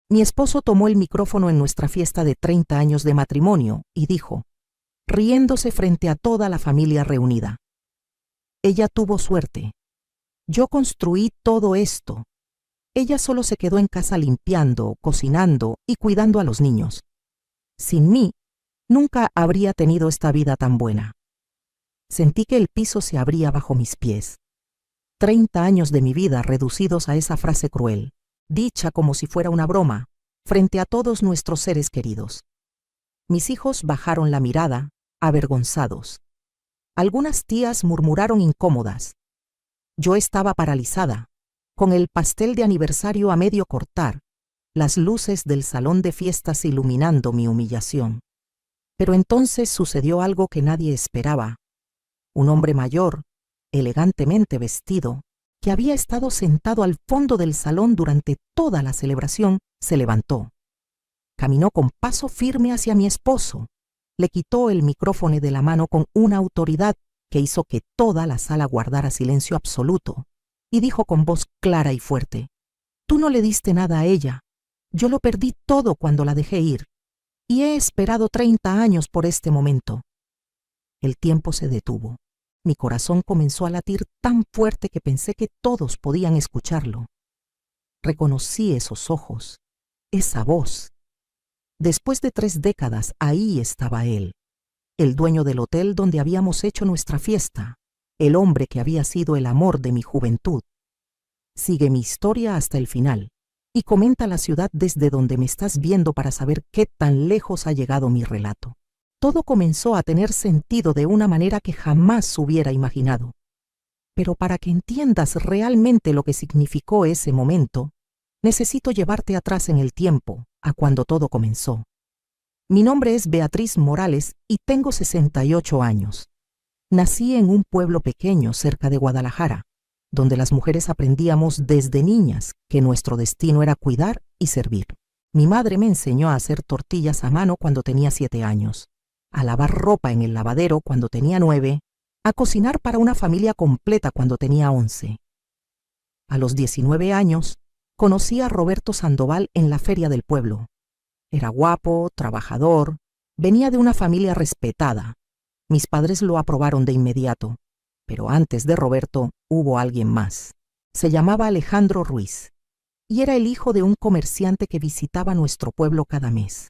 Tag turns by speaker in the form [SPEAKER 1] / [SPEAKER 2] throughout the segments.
[SPEAKER 1] Mi esposo tomó el micrófono en nuestra fiesta de 30 años de matrimonio y dijo, riéndose frente a toda la familia reunida: ella tuvo suerte. Yo construí todo esto. Ella solo se quedó en casa limpiando, cocinando y cuidando a los niños. Sin mí, nunca habría tenido esta vida tan buena. Sentí que el piso se abría bajo mis pies. 30 años de mi vida reducidos a esa frase cruel, dicha como si fuera una broma, frente a todos nuestros seres queridos. Mis hijos bajaron la mirada, avergonzados. Algunas tías murmuraron incómodas. Yo estaba paralizada, con el pastel de aniversario a medio cortar, las luces del salón de fiestas iluminando mi humillación. Pero entonces sucedió algo que nadie esperaba. Un hombre mayor, elegantemente vestido, que había estado sentado al fondo del salón durante toda la celebración, se levantó. Caminó con paso firme hacia mi esposo. Le quitó el micrófono de la mano con una autoridad que hizo que toda la sala guardara silencio absoluto, y dijo con voz clara y fuerte: «Tú no le diste nada a ella. Yo lo perdí todo cuando la dejé ir, y he esperado 30 años por este momento». El tiempo se detuvo. Mi corazón comenzó a latir tan fuerte que pensé que todos podían escucharlo. Reconocí esos ojos, esa voz. Después de 3 décadas, ahí estaba él, el dueño del hotel donde habíamos hecho nuestra fiesta, el hombre que había sido el amor de mi juventud. Sigue mi historia hasta el final y comenta la ciudad desde donde me estás viendo para saber qué tan lejos ha llegado mi relato. Todo comenzó a tener sentido de una manera que jamás hubiera imaginado. Pero para que entiendas realmente lo que significó ese momento, necesito llevarte atrás en el tiempo, a cuando todo comenzó. Mi nombre es Beatriz Morales y tengo 68 años. Nací en un pueblo pequeño cerca de Guadalajara, donde las mujeres aprendíamos desde niñas que nuestro destino era cuidar y servir. Mi madre me enseñó a hacer tortillas a mano cuando tenía 7 años, a lavar ropa en el lavadero cuando tenía 9, a cocinar para una familia completa cuando tenía 11. A los 19 años, conocí a Roberto Sandoval en la feria del pueblo. Era guapo, trabajador, venía de una familia respetada. Mis padres lo aprobaron de inmediato, pero antes de Roberto hubo alguien más. Se llamaba Alejandro Ruiz, y era el hijo de un comerciante que visitaba nuestro pueblo cada mes.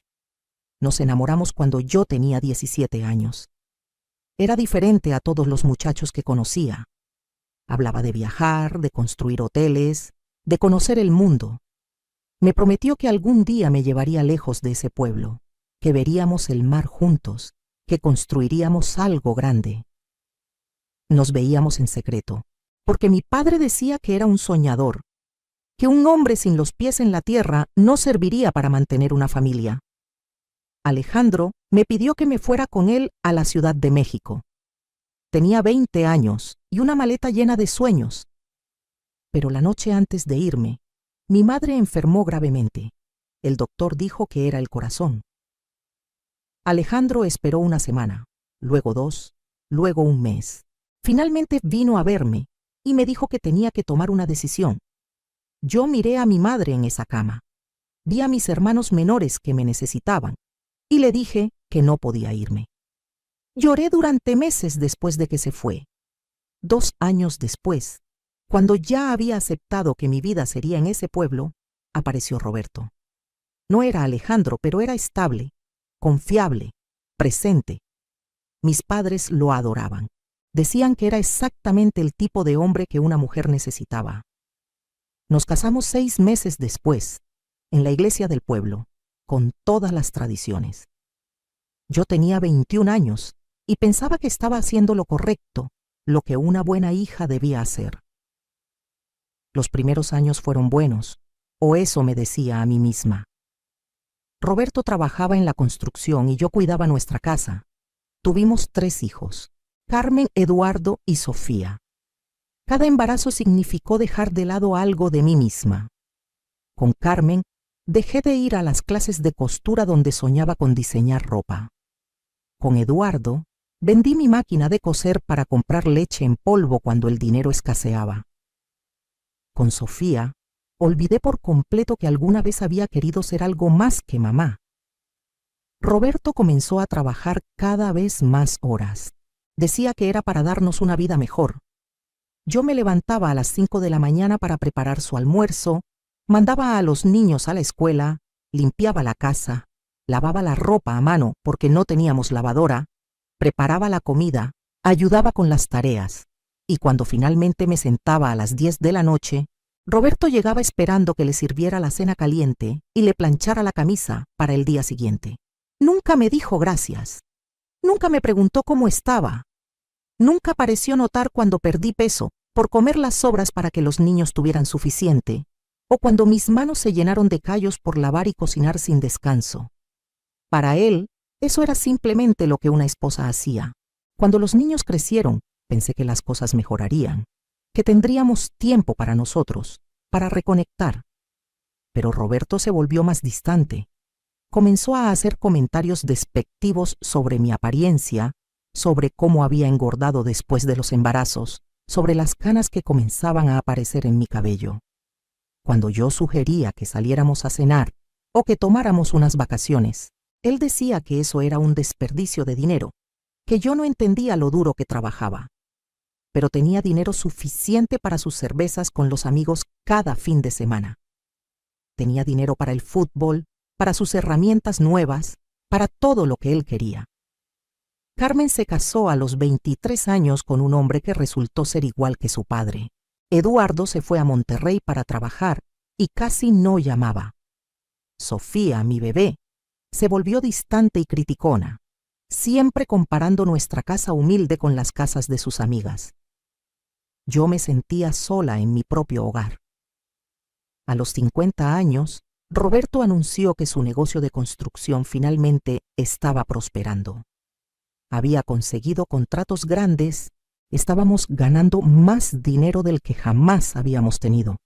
[SPEAKER 1] Nos enamoramos cuando yo tenía 17 años. Era diferente a todos los muchachos que conocía. Hablaba de viajar, de construir hoteles, de conocer el mundo. Me prometió que algún día me llevaría lejos de ese pueblo, que veríamos el mar juntos, que construiríamos algo grande. Nos veíamos en secreto, porque mi padre decía que era un soñador, que un hombre sin los pies en la tierra no serviría para mantener una familia. Alejandro me pidió que me fuera con él a la Ciudad de México. Tenía 20 años y una maleta llena de sueños. Pero la noche antes de irme, mi madre enfermó gravemente. El doctor dijo que era el corazón. Alejandro esperó una semana, luego 2, luego un mes. Finalmente vino a verme y me dijo que tenía que tomar una decisión. Yo miré a mi madre en esa cama. Vi a mis hermanos menores que me necesitaban y le dije que no podía irme. Lloré durante meses después de que se fue. 2 años después, cuando ya había aceptado que mi vida sería en ese pueblo, apareció Roberto. No era Alejandro, pero era estable, confiable, presente. Mis padres lo adoraban. Decían que era exactamente el tipo de hombre que una mujer necesitaba. Nos casamos 6 meses después, en la iglesia del pueblo, con todas las tradiciones. Yo tenía 21 años y pensaba que estaba haciendo lo correcto, lo que una buena hija debía hacer. Los primeros años fueron buenos, o eso me decía a mí misma. Roberto trabajaba en la construcción y yo cuidaba nuestra casa. Tuvimos 3 hijos, Carmen, Eduardo y Sofía. Cada embarazo significó dejar de lado algo de mí misma. Con Carmen, dejé de ir a las clases de costura donde soñaba con diseñar ropa. Con Eduardo, vendí mi máquina de coser para comprar leche en polvo cuando el dinero escaseaba. Con Sofía, Olvidé por completo que alguna vez había querido ser algo más que mamá. Roberto comenzó a trabajar cada vez más horas. Decía que era para darnos una vida mejor. Yo me levantaba a las 5 de la mañana para preparar su almuerzo, mandaba a los niños a la escuela, limpiaba la casa, lavaba la ropa a mano porque no teníamos lavadora, preparaba la comida, ayudaba con las tareas, y cuando finalmente me sentaba a las 10 de la noche, Roberto llegaba esperando que le sirviera la cena caliente y le planchara la camisa para el día siguiente. Nunca me dijo gracias. Nunca me preguntó cómo estaba. Nunca pareció notar cuando perdí peso por comer las sobras para que los niños tuvieran suficiente, o cuando mis manos se llenaron de callos por lavar y cocinar sin descanso. Para él, eso era simplemente lo que una esposa hacía. Cuando los niños crecieron, pensé que las cosas mejorarían, que tendríamos tiempo para nosotros, para reconectar. Pero Roberto se volvió más distante. Comenzó a hacer comentarios despectivos sobre mi apariencia, sobre cómo había engordado después de los embarazos, sobre las canas que comenzaban a aparecer en mi cabello. Cuando yo sugería que saliéramos a cenar o que tomáramos unas vacaciones, él decía que eso era un desperdicio de dinero, que yo no entendía lo duro que trabajaba. Pero tenía dinero suficiente para sus cervezas con los amigos cada fin de semana. Tenía dinero para el fútbol, para sus herramientas nuevas, para todo lo que él quería. Carmen se casó a los 23 años con un hombre que resultó ser igual que su padre. Eduardo se fue a Monterrey para trabajar y casi no llamaba. Sofía, mi bebé, se volvió distante y criticona, siempre comparando nuestra casa humilde con las casas de sus amigas. Yo me sentía sola en mi propio hogar. A los 50 años, Roberto anunció que su negocio de construcción finalmente estaba prosperando. Había conseguido contratos grandes, estábamos ganando más dinero del que jamás habíamos tenido.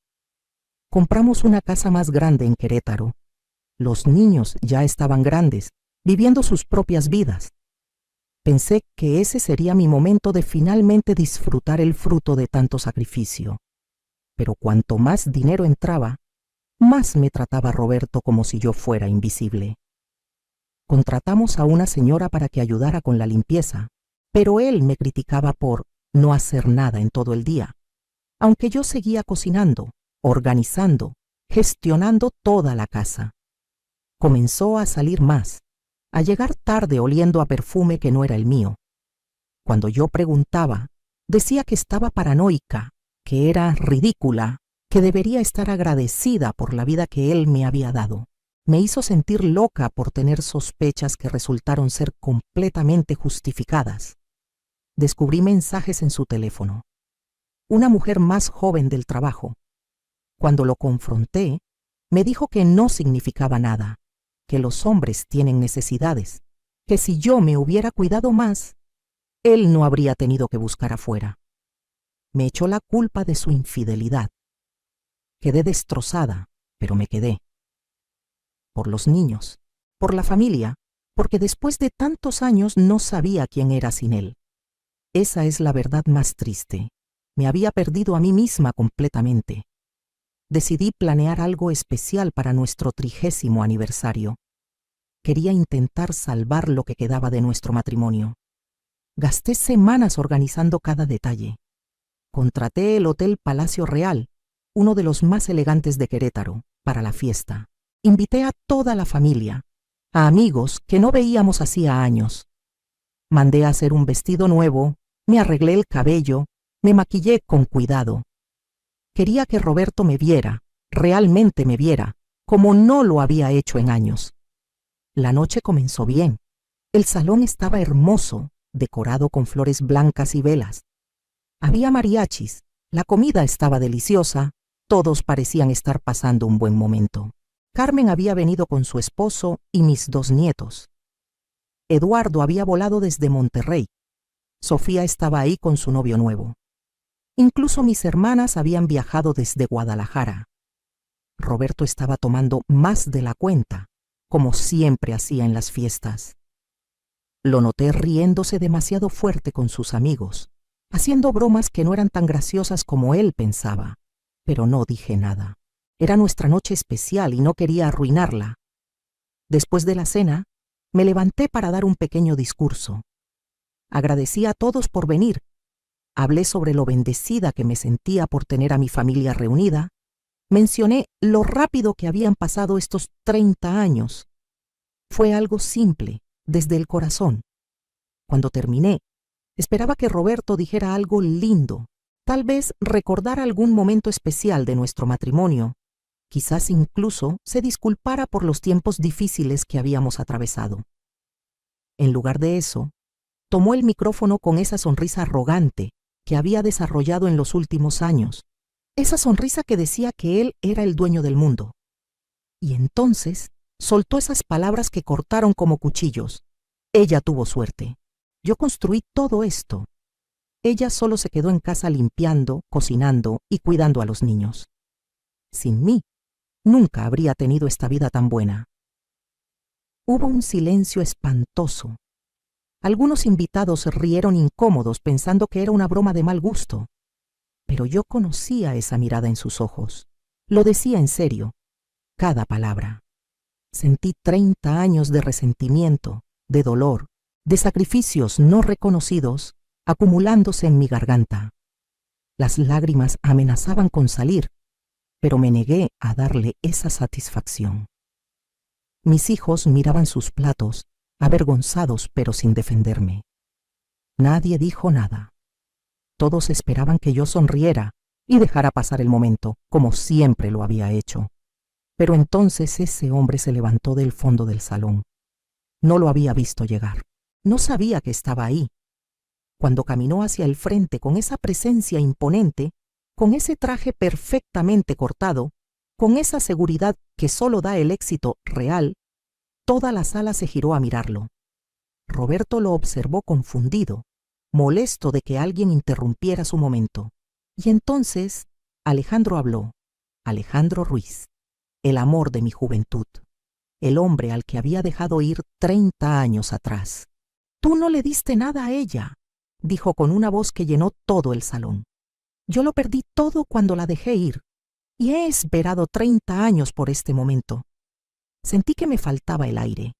[SPEAKER 1] Compramos una casa más grande en Querétaro. Los niños ya estaban grandes, viviendo sus propias vidas. Pensé que ese sería mi momento de finalmente disfrutar el fruto de tanto sacrificio. Pero cuanto más dinero entraba, más me trataba Roberto como si yo fuera invisible. Contratamos a una señora para que ayudara con la limpieza, pero él me criticaba por no hacer nada en todo el día, aunque yo seguía cocinando, organizando, gestionando toda la casa. Comenzó a salir más, a llegar tarde oliendo a perfume que no era el mío. Cuando yo preguntaba, decía que estaba paranoica, que era ridícula, que debería estar agradecida por la vida que él me había dado. Me hizo sentir loca por tener sospechas que resultaron ser completamente justificadas. Descubrí mensajes en su teléfono. Una mujer más joven del trabajo. Cuando lo confronté, me dijo que no significaba nada, que los hombres tienen necesidades, que si yo me hubiera cuidado más, él no habría tenido que buscar afuera. Me echó la culpa de su infidelidad. Quedé destrozada, pero me quedé. Por los niños, por la familia, porque después de tantos años no sabía quién era sin él. Esa es la verdad más triste. Me había perdido a mí misma completamente. Decidí planear algo especial para nuestro 30º aniversario. Quería intentar salvar lo que quedaba de nuestro matrimonio. Gasté semanas organizando cada detalle. Contraté el Hotel Palacio Real, uno de los más elegantes de Querétaro, para la fiesta. Invité a toda la familia, a amigos que no veíamos hacía años. Mandé a hacer un vestido nuevo, me arreglé el cabello, me maquillé con cuidado. Quería que Roberto me viera, realmente me viera, como no lo había hecho en años. La noche comenzó bien. El salón estaba hermoso, decorado con flores blancas y velas. Había mariachis, la comida estaba deliciosa, todos parecían estar pasando un buen momento. Carmen había venido con su esposo y mis 2 nietos. Eduardo había volado desde Monterrey. Sofía estaba ahí con su novio nuevo. Incluso mis hermanas habían viajado desde Guadalajara. Roberto estaba tomando más de la cuenta, como siempre hacía en las fiestas. Lo noté riéndose demasiado fuerte con sus amigos, haciendo bromas que no eran tan graciosas como él pensaba, pero no dije nada. Era nuestra noche especial y no quería arruinarla. Después de la cena, me levanté para dar un pequeño discurso. Agradecí a todos por venir. Hablé sobre lo bendecida que me sentía por tener a mi familia reunida. Mencioné lo rápido que habían pasado estos 30 años. Fue algo simple, desde el corazón. Cuando terminé, esperaba que Roberto dijera algo lindo, tal vez recordara algún momento especial de nuestro matrimonio, quizás incluso se disculpara por los tiempos difíciles que habíamos atravesado. En lugar de eso, tomó el micrófono con esa sonrisa arrogante que había desarrollado en los últimos años, esa sonrisa que decía que él era el dueño del mundo. Y entonces soltó esas palabras que cortaron como cuchillos. Ella tuvo suerte. Yo construí todo esto. Ella solo se quedó en casa limpiando, cocinando y cuidando a los niños. Sin mí, nunca habría tenido esta vida tan buena. Hubo un silencio espantoso. Algunos invitados rieron incómodos pensando que era una broma de mal gusto. Pero yo conocía esa mirada en sus ojos. Lo decía en serio, cada palabra. Sentí 30 años de resentimiento, de dolor, de sacrificios no reconocidos acumulándose en mi garganta. Las lágrimas amenazaban con salir, pero me negué a darle esa satisfacción. Mis hijos miraban sus platos, avergonzados pero sin defenderme. Nadie dijo nada. Todos esperaban que yo sonriera y dejara pasar el momento, como siempre lo había hecho. Pero entonces ese hombre se levantó del fondo del salón. No lo había visto llegar. No sabía que estaba ahí. Cuando caminó hacia el frente con esa presencia imponente, con ese traje perfectamente cortado, con esa seguridad que solo da el éxito real, toda la sala se giró a mirarlo. Roberto lo observó confundido, molesto de que alguien interrumpiera su momento. Y entonces Alejandro habló. Alejandro Ruiz, el amor de mi juventud, el hombre al que había dejado ir 30 años atrás. «Tú no le diste nada a ella», dijo con una voz que llenó todo el salón. «Yo lo perdí todo cuando la dejé ir, y he esperado 30 años por este momento». Sentí que me faltaba el aire.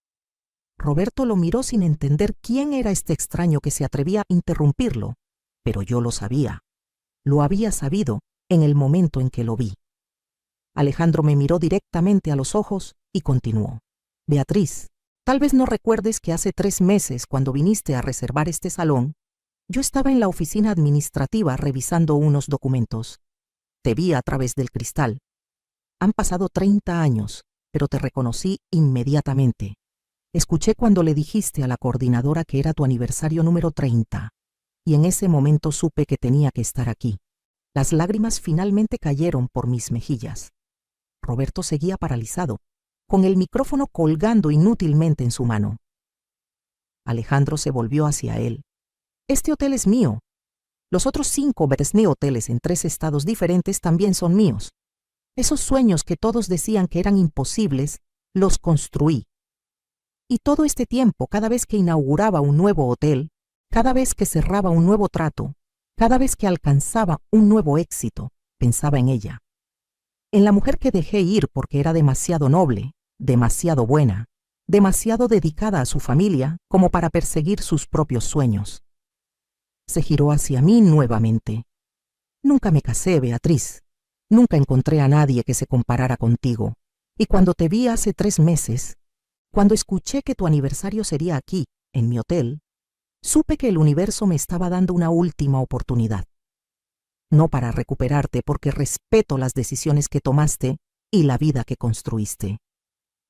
[SPEAKER 1] Roberto lo miró sin entender quién era este extraño que se atrevía a interrumpirlo, pero yo lo sabía. Lo había sabido en el momento en que lo vi. Alejandro me miró directamente a los ojos y continuó. «Beatriz, tal vez no recuerdes que hace 3 meses, cuando viniste a reservar este salón, yo estaba en la oficina administrativa revisando unos documentos. Te vi a través del cristal. Han pasado 30 años, pero te reconocí inmediatamente. Escuché cuando le dijiste a la coordinadora que era tu aniversario número 30, y en ese momento supe que tenía que estar aquí». Las lágrimas finalmente cayeron por mis mejillas. Roberto seguía paralizado, con el micrófono colgando inútilmente en su mano. Alejandro se volvió hacia él. «Este hotel es mío. Los otros 5 Beresney hoteles en 3 estados diferentes también son míos. Esos sueños que todos decían que eran imposibles, los construí. Y todo este tiempo, cada vez que inauguraba un nuevo hotel, cada vez que cerraba un nuevo trato, cada vez que alcanzaba un nuevo éxito, pensaba en ella. En la mujer que dejé ir porque era demasiado noble, demasiado buena, demasiado dedicada a su familia como para perseguir sus propios sueños». Se giró hacia mí nuevamente. «Nunca me casé, Beatriz. Nunca encontré a nadie que se comparara contigo. Y cuando te vi hace 3 meses, cuando escuché que tu aniversario sería aquí, en mi hotel, supe que el universo me estaba dando una última oportunidad. No para recuperarte, porque respeto las decisiones que tomaste y la vida que construiste,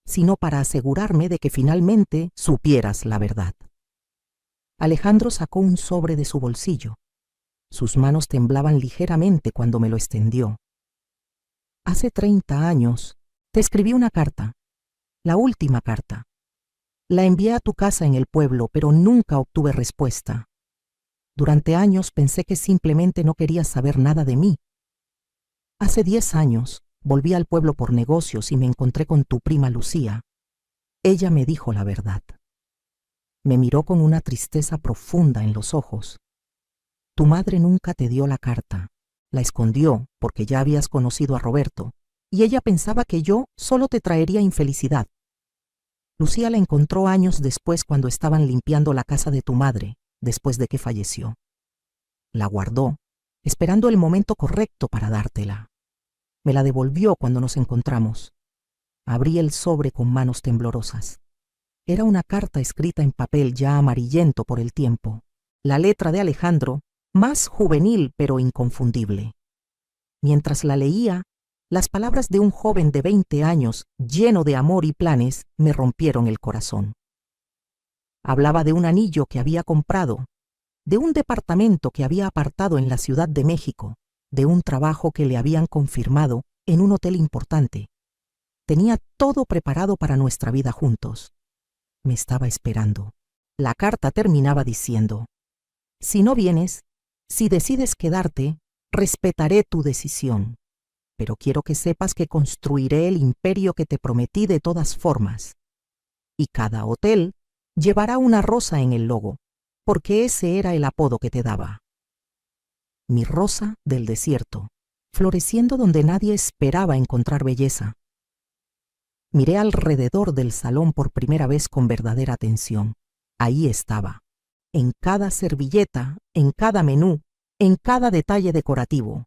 [SPEAKER 1] sino para asegurarme de que finalmente supieras la verdad». Alejandro sacó un sobre de su bolsillo. Sus manos temblaban ligeramente cuando me lo extendió. «Hace 30 años te escribí una carta, la última carta. La envié a tu casa en el pueblo, pero nunca obtuve respuesta. Durante años pensé que simplemente no querías saber nada de mí. Hace 10 años volví al pueblo por negocios y me encontré con tu prima Lucía. Ella me dijo la verdad». Me miró con una tristeza profunda en los ojos. «Tu madre nunca te dio la carta. La escondió porque ya habías conocido a Roberto, y ella pensaba que yo solo te traería infelicidad. Lucía la encontró años después cuando estaban limpiando la casa de tu madre, después de que falleció. La guardó, esperando el momento correcto para dártela. Me la devolvió cuando nos encontramos. Abrí el sobre con manos temblorosas. Era una carta escrita en papel ya amarillento por el tiempo. La letra de Alejandro, más juvenil pero inconfundible. Mientras la leía, las palabras de un joven de 20 años, lleno de amor y planes, me rompieron el corazón. Hablaba de un anillo que había comprado, de un departamento que había apartado en la Ciudad de México, de un trabajo que le habían confirmado en un hotel importante. Tenía todo preparado para nuestra vida juntos. Me estaba esperando. La carta terminaba diciendo: si no vienes, si decides quedarte, respetaré tu decisión. Pero quiero que sepas que construiré el imperio que te prometí de todas formas. Y cada hotel llevará una rosa en el logo, porque ese era el apodo que te daba. Mi rosa del desierto, floreciendo donde nadie esperaba encontrar belleza. Miré alrededor del salón por primera vez con verdadera atención. Ahí estaba, en cada servilleta, en cada menú, en cada detalle decorativo.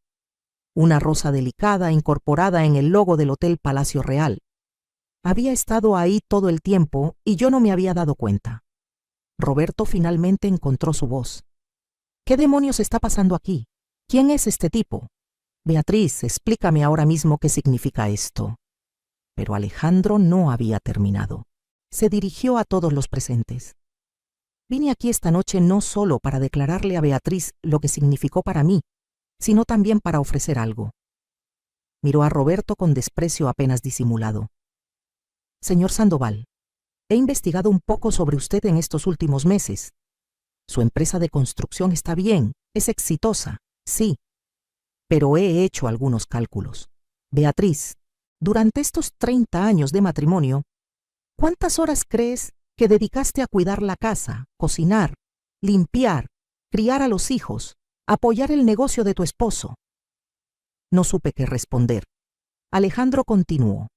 [SPEAKER 1] Una rosa delicada incorporada en el logo del Hotel Palacio Real. Había estado ahí todo el tiempo y yo no me había dado cuenta. Roberto finalmente encontró su voz. ¿Qué demonios está pasando aquí? ¿Quién es este tipo? Beatriz, explícame ahora mismo qué significa esto. Pero Alejandro no había terminado. Se dirigió a todos los presentes. Vine aquí esta noche no solo para declararle a Beatriz lo que significó para mí, sino también para ofrecer algo. Miró a Roberto con desprecio apenas disimulado. Señor Sandoval, he investigado un poco sobre usted en estos últimos meses. Su empresa de construcción está bien, es exitosa, sí, pero he hecho algunos cálculos. Beatriz, durante estos 30 años de matrimonio, ¿cuántas horas crees que dedicaste a cuidar la casa, cocinar, limpiar, criar a los hijos, apoyar el negocio de tu esposo? No supe qué responder. Alejandro continuó.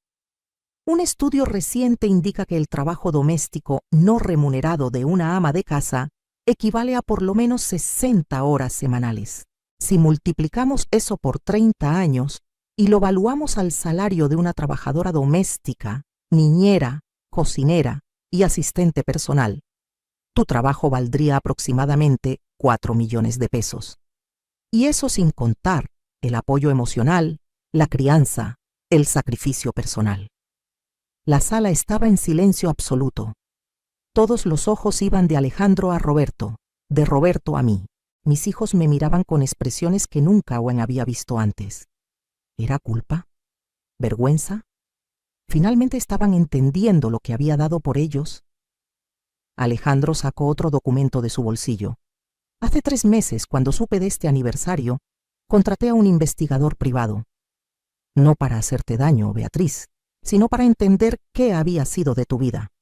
[SPEAKER 1] Un estudio reciente indica que el trabajo doméstico no remunerado de una ama de casa equivale a por lo menos 60 horas semanales. Si multiplicamos eso por 30 años y lo valuamos al salario de una trabajadora doméstica, niñera, cocinera y asistente personal, tu trabajo valdría aproximadamente 4 millones de pesos. Y eso sin contar el apoyo emocional, la crianza, el sacrificio personal. La sala estaba en silencio absoluto. Todos los ojos iban de Alejandro a Roberto, de Roberto a mí. Mis hijos me miraban con expresiones que nunca había visto antes. ¿Era culpa? ¿Vergüenza? ¿Finalmente estaban entendiendo lo que había dado por ellos? Alejandro sacó otro documento de su bolsillo. Hace 3 meses, cuando supe de este aniversario, contraté a un investigador privado. No para hacerte daño, Beatriz, sino para entender qué había sido de tu vida.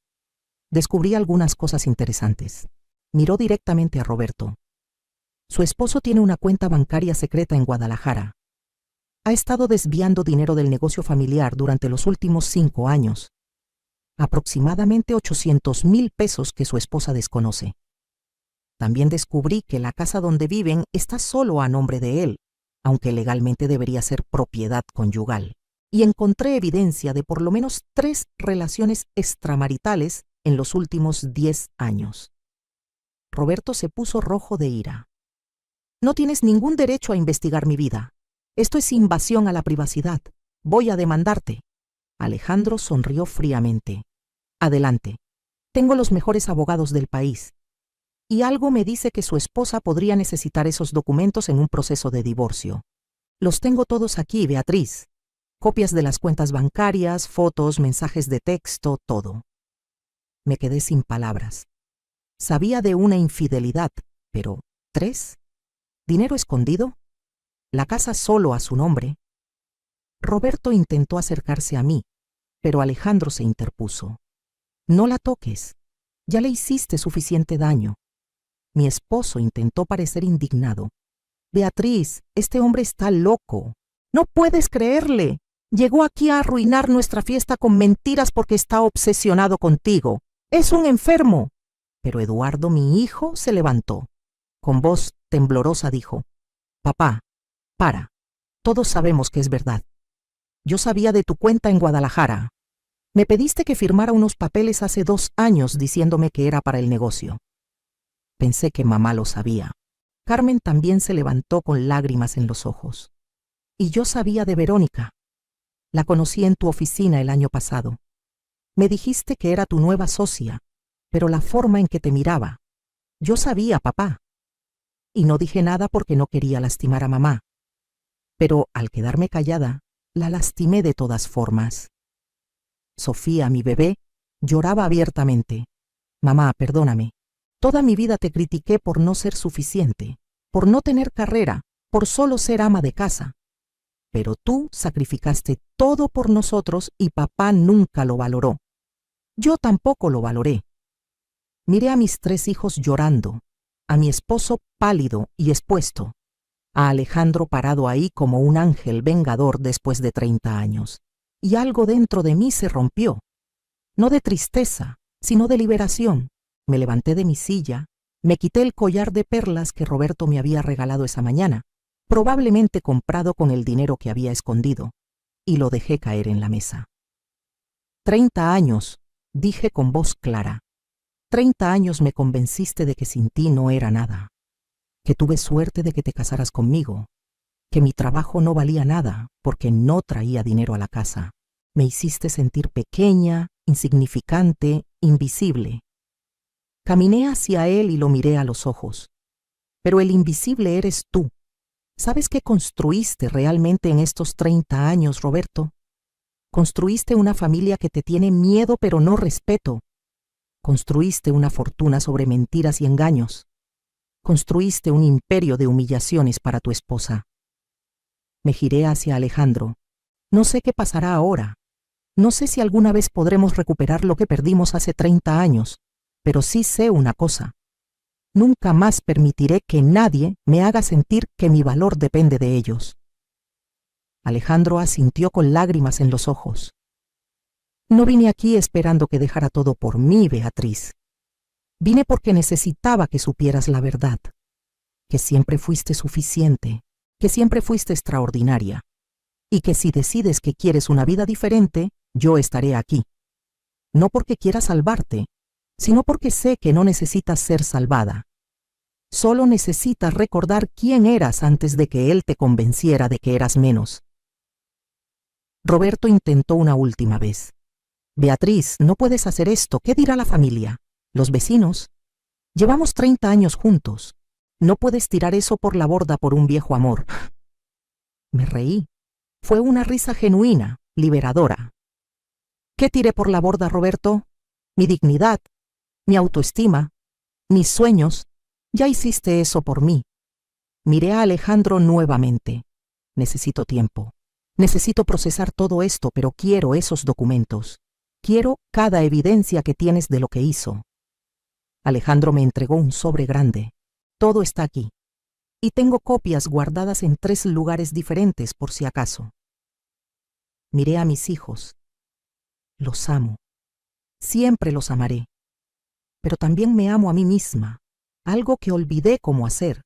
[SPEAKER 1] Descubrí algunas cosas interesantes. Miró directamente a Roberto. Su esposo tiene una cuenta bancaria secreta en Guadalajara. Ha estado desviando dinero del negocio familiar durante los últimos 5 años. Aproximadamente 800,000 pesos que su esposa desconoce. También descubrí que la casa donde viven está solo a nombre de él, aunque legalmente debería ser propiedad conyugal. Y encontré evidencia de por lo menos 3 relaciones extramaritales en los últimos 10 años. Roberto se puso rojo de ira. No tienes ningún derecho a investigar mi vida. Esto es invasión a la privacidad. Voy a demandarte. Alejandro sonrió fríamente. Adelante. Tengo los mejores abogados del país. Y algo me dice que su esposa podría necesitar esos documentos en un proceso de divorcio. Los tengo todos aquí, Beatriz. Copias de las cuentas bancarias, fotos, mensajes de texto, todo. Me quedé sin palabras. Sabía de una infidelidad, pero ¿3? ¿Dinero escondido? ¿La casa solo a su nombre? Roberto intentó acercarse a mí, pero Alejandro se interpuso. No la toques. Ya le hiciste suficiente daño. Mi esposo intentó parecer indignado. Beatriz, este hombre está loco. No puedes creerle. Llegó aquí a arruinar nuestra fiesta con mentiras porque está obsesionado contigo. Es un enfermo. Pero Eduardo, mi hijo, se levantó. Con voz temblorosa dijo: Papá, para. Todos sabemos que es verdad. Yo sabía de tu cuenta en Guadalajara. Me pediste que firmara unos papeles hace 2 años diciéndome que era para el negocio. Pensé que mamá lo sabía. Carmen también se levantó con lágrimas en los ojos. Y yo sabía de Verónica. La conocí en tu oficina el año pasado. Me dijiste que era tu nueva socia, pero la forma en que te miraba. Yo sabía, papá. Y no dije nada porque no quería lastimar a mamá. Pero al quedarme callada, la lastimé de todas formas. Sofía, mi bebé, lloraba abiertamente. Mamá, perdóname. Toda mi vida te critiqué por no ser suficiente, por no tener carrera, por solo ser ama de casa. Pero tú sacrificaste todo por nosotros y papá nunca lo valoró. Yo tampoco lo valoré. Miré a mis 3 hijos llorando, a mi esposo pálido y expuesto, a Alejandro parado ahí como un ángel vengador después de 30 años. Y algo dentro de mí se rompió. No de tristeza, sino de liberación. Me levanté de mi silla, me quité el collar de perlas que Roberto me había regalado esa mañana, probablemente comprado con el dinero que había escondido, y lo dejé caer en la mesa. 30 años, dije con voz clara. 30 años me convenciste de que sin ti no era nada, que tuve suerte de que te casaras conmigo, que mi trabajo no valía nada porque no traía dinero a la casa. Me hiciste sentir pequeña, insignificante, invisible. Caminé hacia él y lo miré a los ojos. Pero el invisible eres tú. ¿Sabes qué construiste realmente en estos 30 años, Roberto? Construiste una familia que te tiene miedo pero no respeto. Construiste una fortuna sobre mentiras y engaños. Construiste un imperio de humillaciones para tu esposa. Me giré hacia Alejandro. No sé qué pasará ahora. No sé si alguna vez podremos recuperar lo que perdimos hace 30 años, pero sí sé una cosa. Nunca más permitiré que nadie me haga sentir que mi valor depende de ellos. Alejandro asintió con lágrimas en los ojos. No vine aquí esperando que dejara todo por mí, Beatriz. Vine porque necesitaba que supieras la verdad, que siempre fuiste suficiente, que siempre fuiste extraordinaria, y que si decides que quieres una vida diferente, yo estaré aquí. No porque quiera salvarte, sino porque sé que no necesitas ser salvada. Solo necesitas recordar quién eras antes de que él te convenciera de que eras menos. Roberto intentó una última vez. Beatriz, no puedes hacer esto. ¿Qué dirá la familia? ¿Los vecinos? Llevamos 30 años juntos. No puedes tirar eso por la borda por un viejo amor. Me reí. Fue una risa genuina, liberadora. ¿Qué tiré por la borda, Roberto? Mi dignidad, mi autoestima, mis sueños. Ya hiciste eso por mí. Miré a Alejandro nuevamente. Necesito tiempo. Necesito procesar todo esto, pero quiero esos documentos. Quiero cada evidencia que tienes de lo que hizo. Alejandro me entregó un sobre grande. Todo está aquí. Y tengo copias guardadas en 3 lugares diferentes por si acaso. Miré a mis hijos. Los amo. Siempre los amaré. Pero también me amo a mí misma, algo que olvidé cómo hacer.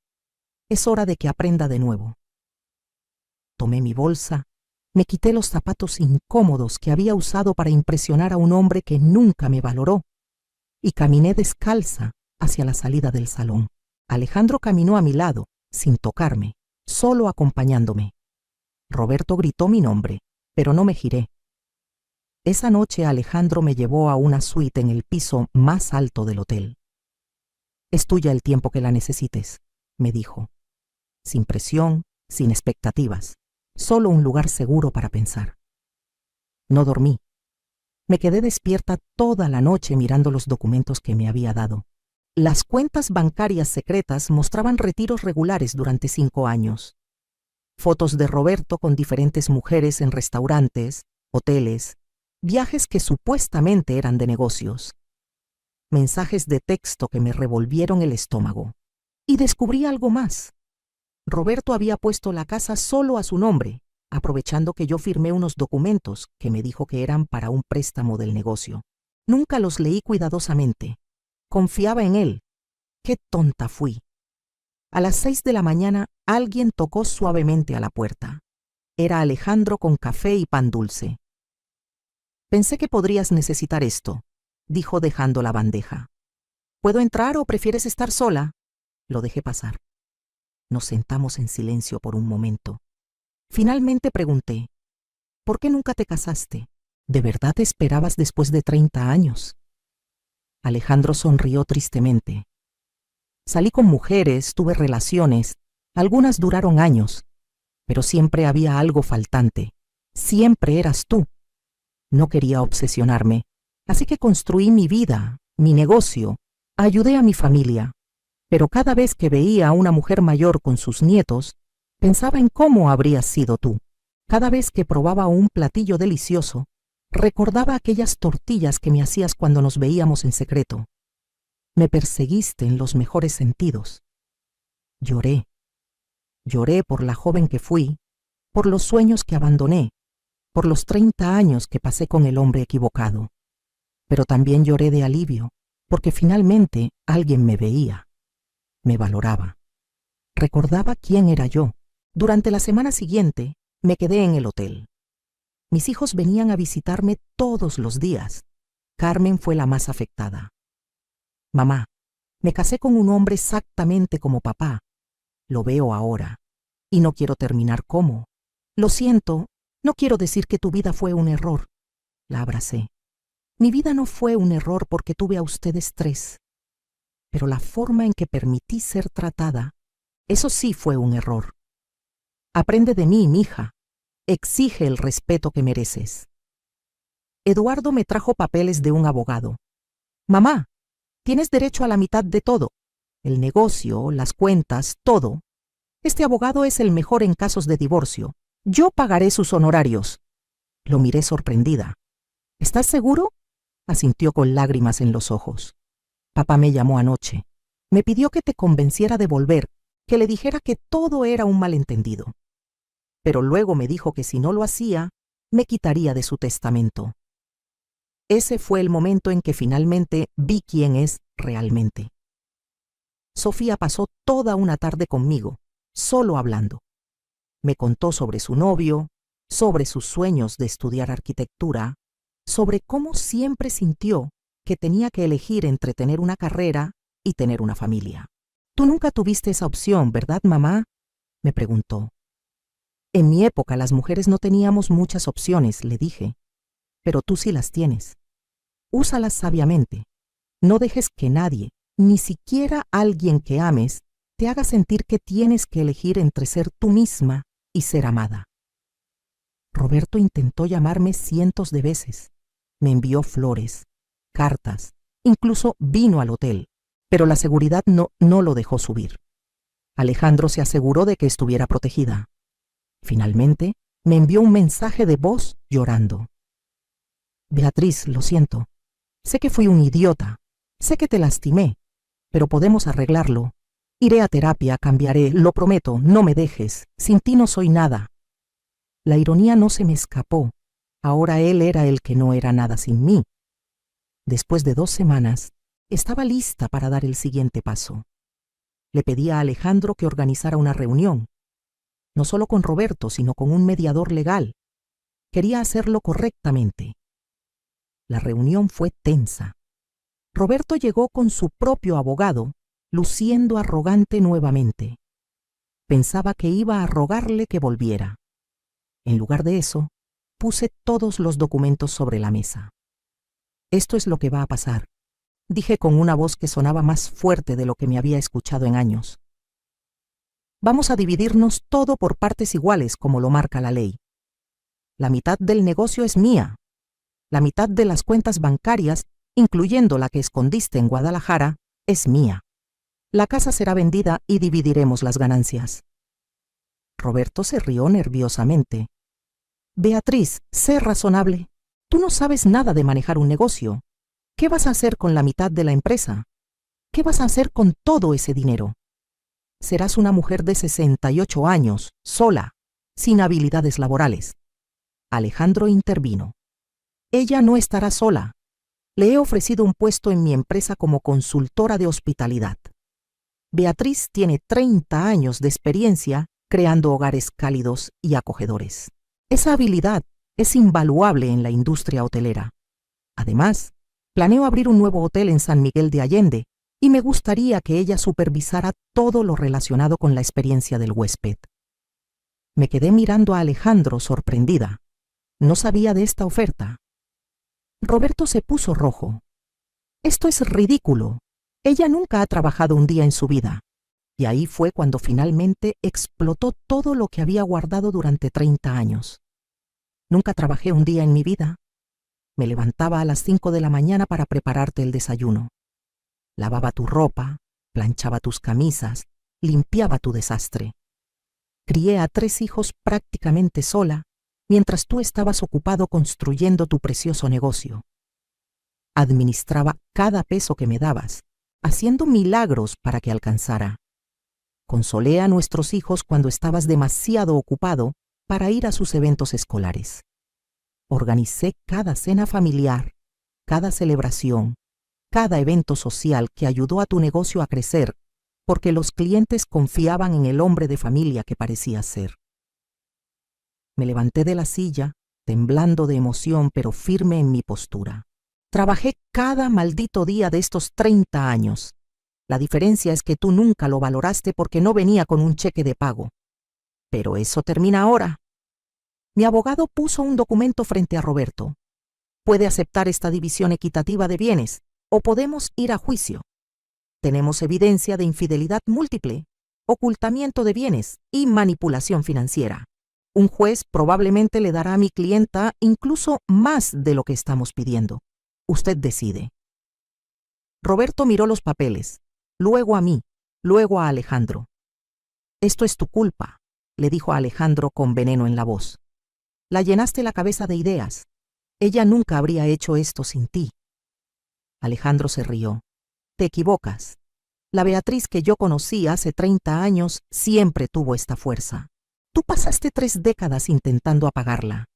[SPEAKER 1] Es hora de que aprenda de nuevo. Tomé mi bolsa, me quité los zapatos incómodos que había usado para impresionar a un hombre que nunca me valoró, y caminé descalza hacia la salida del salón. Alejandro caminó a mi lado, sin tocarme, solo acompañándome. Roberto gritó mi nombre, pero no me giré. Esa noche Alejandro me llevó a una suite en el piso más alto del hotel. Es tuya el tiempo que la necesites, me dijo. Sin presión, sin expectativas, solo un lugar seguro para pensar. No dormí. Me quedé despierta toda la noche mirando los documentos que me había dado. Las cuentas bancarias secretas mostraban retiros regulares durante 5 años. Fotos de Roberto con diferentes mujeres en restaurantes, hoteles, viajes que supuestamente eran de negocios. Mensajes de texto que me revolvieron el estómago. Y descubrí algo más. Roberto había puesto la casa solo a su nombre, aprovechando que yo firmé unos documentos que me dijo que eran para un préstamo del negocio. Nunca los leí cuidadosamente. Confiaba en él. ¡Qué tonta fui! A las 6 de la mañana alguien tocó suavemente a la puerta. Era Alejandro con café y pan dulce. «Pensé que podrías necesitar esto», dijo dejando la bandeja. «¿Puedo entrar o prefieres estar sola?» Lo dejé pasar. Nos sentamos en silencio por un momento. Finalmente pregunté, «¿Por qué nunca te casaste? ¿De verdad te esperabas después de 30 años?» Alejandro sonrió tristemente. «Salí con mujeres, tuve relaciones, algunas duraron años, pero siempre había algo faltante. Siempre eras tú. No quería obsesionarme, así que construí mi vida, mi negocio, ayudé a mi familia. Pero cada vez que veía a una mujer mayor con sus nietos, pensaba en cómo habrías sido tú. Cada vez que probaba un platillo delicioso, recordaba aquellas tortillas que me hacías cuando nos veíamos en secreto. Me perseguiste en los mejores sentidos. Lloré. Lloré por la joven que fui, por los sueños que abandoné, por los 30 años que pasé con el hombre equivocado. Pero también lloré de alivio, porque finalmente alguien me veía, me valoraba. Recordaba quién era yo. Durante la semana siguiente, me quedé en el hotel. Mis hijos venían a visitarme todos los días. Carmen fue la más afectada. «Mamá, me casé con un hombre exactamente como papá. Lo veo ahora. Y no quiero terminar como. Lo siento, no quiero decir que tu vida fue un error». La abracé. «Mi vida no fue un error porque tuve a ustedes 3. Pero la forma en que permití ser tratada, eso sí fue un error. Aprende de mí, mija. Exige el respeto que mereces». Eduardo me trajo papeles de un abogado. «Mamá, tienes derecho a la mitad de todo. El negocio, las cuentas, todo. Este abogado es el mejor en casos de divorcio. Yo pagaré sus honorarios». Lo miré sorprendida. «¿Estás seguro?», asintió con lágrimas en los ojos. «Papá me llamó anoche. Me pidió que te convenciera de volver, que le dijera que todo era un malentendido. Pero luego me dijo que si no lo hacía, me quitaría de su testamento». Ese fue el momento en que finalmente vi quién es realmente. Sofía pasó toda una tarde conmigo, solo hablando. Me contó sobre su novio, sobre sus sueños de estudiar arquitectura, sobre cómo siempre sintió que tenía que elegir entre tener una carrera y tener una familia. «Tú nunca tuviste esa opción, ¿verdad, mamá?», me preguntó. «En mi época las mujeres no teníamos muchas opciones», le dije, «pero tú sí las tienes. Úsalas sabiamente. No dejes que nadie, ni siquiera alguien que ames, te haga sentir que tienes que elegir entre ser tú misma y ser amada». Roberto intentó llamarme cientos de veces. Me envió flores, cartas, incluso vino al hotel, pero la seguridad no lo dejó subir. Alejandro se aseguró de que estuviera protegida. Finalmente, me envió un mensaje de voz llorando. «Beatriz, lo siento. Sé que fui un idiota. Sé que te lastimé, pero podemos arreglarlo. Iré a terapia, cambiaré, lo prometo, no me dejes. Sin ti no soy nada». La ironía no se me escapó. Ahora él era el que no era nada sin mí. Después de 2 semanas, estaba lista para dar el siguiente paso. Le pedí a Alejandro que organizara una reunión, no solo con Roberto, sino con un mediador legal. Quería hacerlo correctamente. La reunión fue tensa. Roberto llegó con su propio abogado, luciendo arrogante nuevamente. Pensaba que iba a rogarle que volviera. En lugar de eso, puse todos los documentos sobre la mesa. «Esto es lo que va a pasar», dije con una voz que sonaba más fuerte de lo que me había escuchado en años. «Vamos a dividirnos todo por partes iguales, como lo marca la ley. La mitad del negocio es mía. La mitad de las cuentas bancarias, incluyendo la que escondiste en Guadalajara, es mía. La casa será vendida y dividiremos las ganancias». Roberto se rió nerviosamente. «Beatriz, sé razonable. Tú no sabes nada de manejar un negocio. ¿Qué vas a hacer con la mitad de la empresa? ¿Qué vas a hacer con todo ese dinero? Serás una mujer de 68 años, sola, sin habilidades laborales. Alejandro intervino. Ella no estará sola. Le he ofrecido un puesto en mi empresa como consultora de hospitalidad. Beatriz tiene 30 años de experiencia creando hogares cálidos y acogedores. Esa habilidad es invaluable en la industria hotelera. Además, planeo abrir un nuevo hotel en San Miguel de Allende y me gustaría que ella supervisara todo lo relacionado con la experiencia del huésped. Me quedé mirando a Alejandro sorprendida. No sabía de esta oferta. Roberto se puso rojo. Esto es ridículo. Ella nunca ha trabajado un día en su vida. Y ahí fue cuando finalmente explotó todo lo que había guardado durante 30 años. Nunca trabajé un día en mi vida. Me levantaba a las 5 de la mañana para prepararte el desayuno. Lavaba tu ropa, planchaba tus camisas, limpiaba tu desastre. Crié a 3 hijos prácticamente sola, mientras tú estabas ocupado construyendo tu precioso negocio. Administraba cada peso que me dabas, haciendo milagros para que alcanzara. Consolé a nuestros hijos cuando estabas demasiado ocupado para ir a sus eventos escolares. Organicé cada cena familiar, cada celebración, cada evento social que ayudó a tu negocio a crecer, porque los clientes confiaban en el hombre de familia que parecías ser. Me levanté de la silla, temblando de emoción pero firme en mi postura. Trabajé cada maldito día de estos 30 años. La diferencia es que tú nunca lo valoraste porque no venía con un cheque de pago. Pero eso termina ahora. Mi abogado puso un documento frente a Roberto. Puede aceptar esta división equitativa de bienes o podemos ir a juicio. Tenemos evidencia de infidelidad múltiple, ocultamiento de bienes y manipulación financiera. Un juez probablemente le dará a mi clienta incluso más de lo que estamos pidiendo. Usted decide. Roberto miró los papeles, luego a mí, luego a Alejandro. Esto es tu culpa, le dijo a Alejandro con veneno en la voz. La llenaste la cabeza de ideas. Ella nunca habría hecho esto sin ti. Alejandro se rió. Te equivocas. La Beatriz que yo conocí hace 30 años siempre tuvo esta fuerza. Tú pasaste 3 décadas intentando apagarla.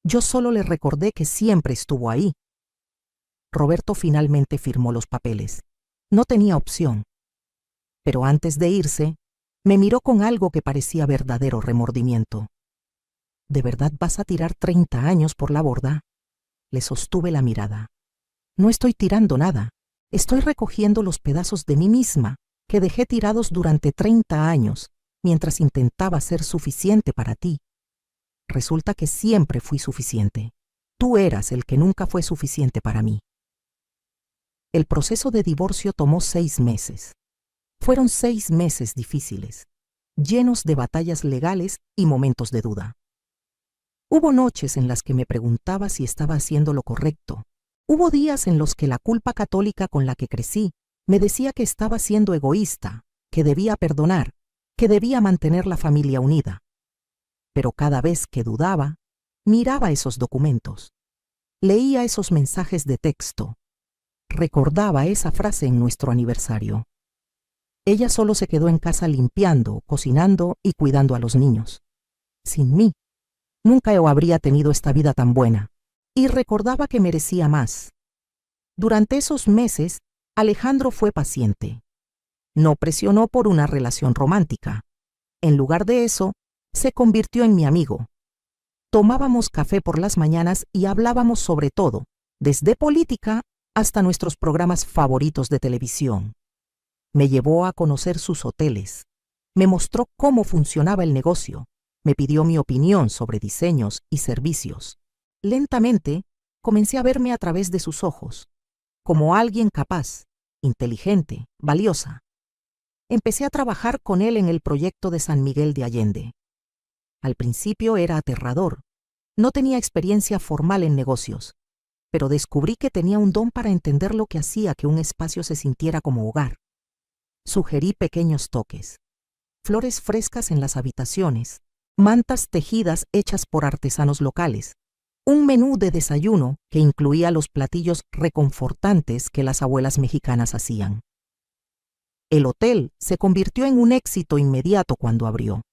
[SPEAKER 1] Yo solo le recordé que siempre estuvo ahí. Roberto finalmente firmó los papeles. No tenía opción. Pero antes de irse, me miró con algo que parecía verdadero remordimiento. ¿De verdad vas a tirar 30 años por la borda? Le sostuve la mirada. No estoy tirando nada. Estoy recogiendo los pedazos de mí misma que dejé tirados durante 30 años mientras intentaba ser suficiente para ti. Resulta que siempre fui suficiente. Tú eras el que nunca fue suficiente para mí. El proceso de divorcio tomó 6 meses. Fueron 6 meses difíciles, llenos de batallas legales y momentos de duda. Hubo noches en las que me preguntaba si estaba haciendo lo correcto. Hubo días en los que la culpa católica con la que crecí me decía que estaba siendo egoísta, que debía perdonar, que debía mantener la familia unida. Pero cada vez que dudaba, miraba esos documentos, leía esos mensajes de texto, recordaba esa frase en nuestro aniversario. Ella solo se quedó en casa limpiando, cocinando y cuidando a los niños. Sin mí, nunca yo habría tenido esta vida tan buena. Y recordaba que merecía más. Durante esos meses, Alejandro fue paciente. No presionó por una relación romántica. En lugar de eso, se convirtió en mi amigo. Tomábamos café por las mañanas y hablábamos sobre todo, desde política hasta nuestros programas favoritos de televisión. Me llevó a conocer sus hoteles. Me mostró cómo funcionaba el negocio. Me pidió mi opinión sobre diseños y servicios. Lentamente, comencé a verme a través de sus ojos, como alguien capaz, inteligente, valiosa. Empecé a trabajar con él en el proyecto de San Miguel de Allende. Al principio era aterrador. No tenía experiencia formal en negocios, pero descubrí que tenía un don para entender lo que hacía que un espacio se sintiera como hogar. Sugerí pequeños toques, flores frescas en las habitaciones, mantas tejidas hechas por artesanos locales, un menú de desayuno que incluía los platillos reconfortantes que las abuelas mexicanas hacían. El hotel se convirtió en un éxito inmediato cuando abrió.